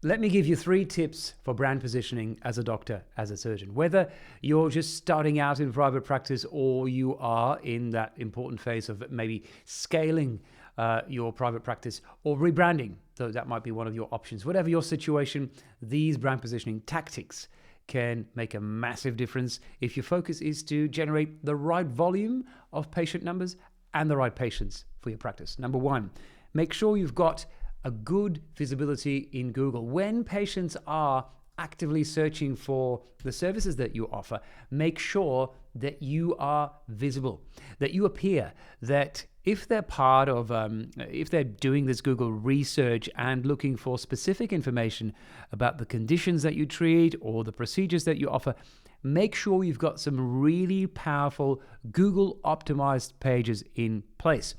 Let me give you 3 tips for brand positioning as a doctor, as a surgeon. Whether you're just starting out in private practice or you are in that important phase of maybe scaling your private practice or rebranding, though that might be one of your options. Whatever your situation, these brand positioning tactics can make a massive difference if your focus is to generate the right volume of patient numbers and the right patients for your practice. Number 1, make sure you've got a good visibility in Google. When patients are actively searching for the services that you offer, make sure that you are visible, that you appear, that if they're part of, if they're doing this Google research and looking for specific information about the conditions that you treat or the procedures that you offer, make sure you've got some really powerful Google optimized pages in place.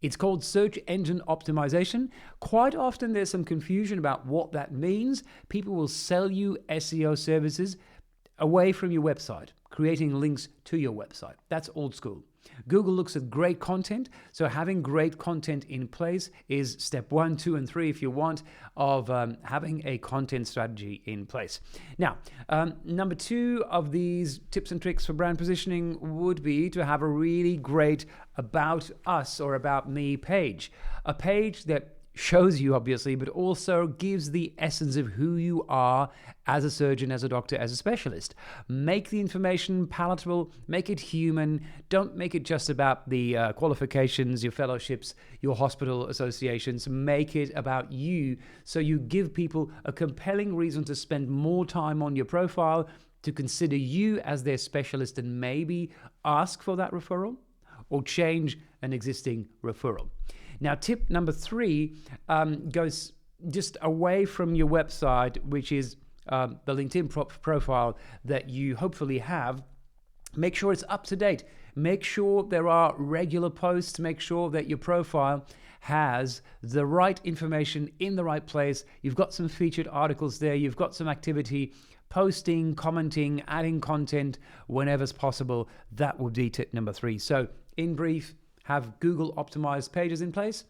It's called search engine optimization. Quite often there's some confusion about what that means. People will sell you SEO services away from your website, creating links to your website. That's old school. Google looks at great content, so having great content in place is step 1, 2, and 3 if you want of having a content strategy in place. Now, number 2 of these tips and tricks for brand positioning would be to have a really great about us or about me page, a page that shows you obviously, but also gives the essence of who you are as a surgeon, as a doctor, as a specialist. Make the information palatable, make it human. Don't make it just about the qualifications, your fellowships, your hospital associations. Make it about you, so you give people a compelling reason to spend more time on your profile, to consider you as their specialist and maybe ask for that referral or change an existing referral. Now, tip number 3 goes just away from your website, which is the LinkedIn profile that you hopefully have. Make sure it's up to date. Make sure there are regular posts. Make sure that your profile has the right information in the right place. You've got some featured articles there. You've got some activity, posting, commenting, adding content whenever's possible. That would be tip number 3. So, in brief, have Google optimized pages in place.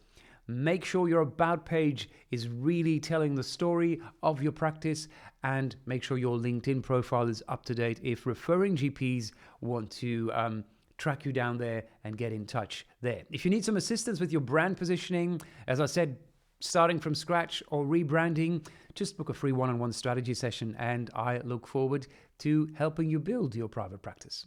Make sure your about page is really telling the story of your practice, and make sure your LinkedIn profile is up to date if referring GPs want to track you down there and get in touch there. If you need some assistance with your brand positioning, as I said, starting from scratch or rebranding, just book a free one-on-one strategy session, and I look forward to helping you build your private practice.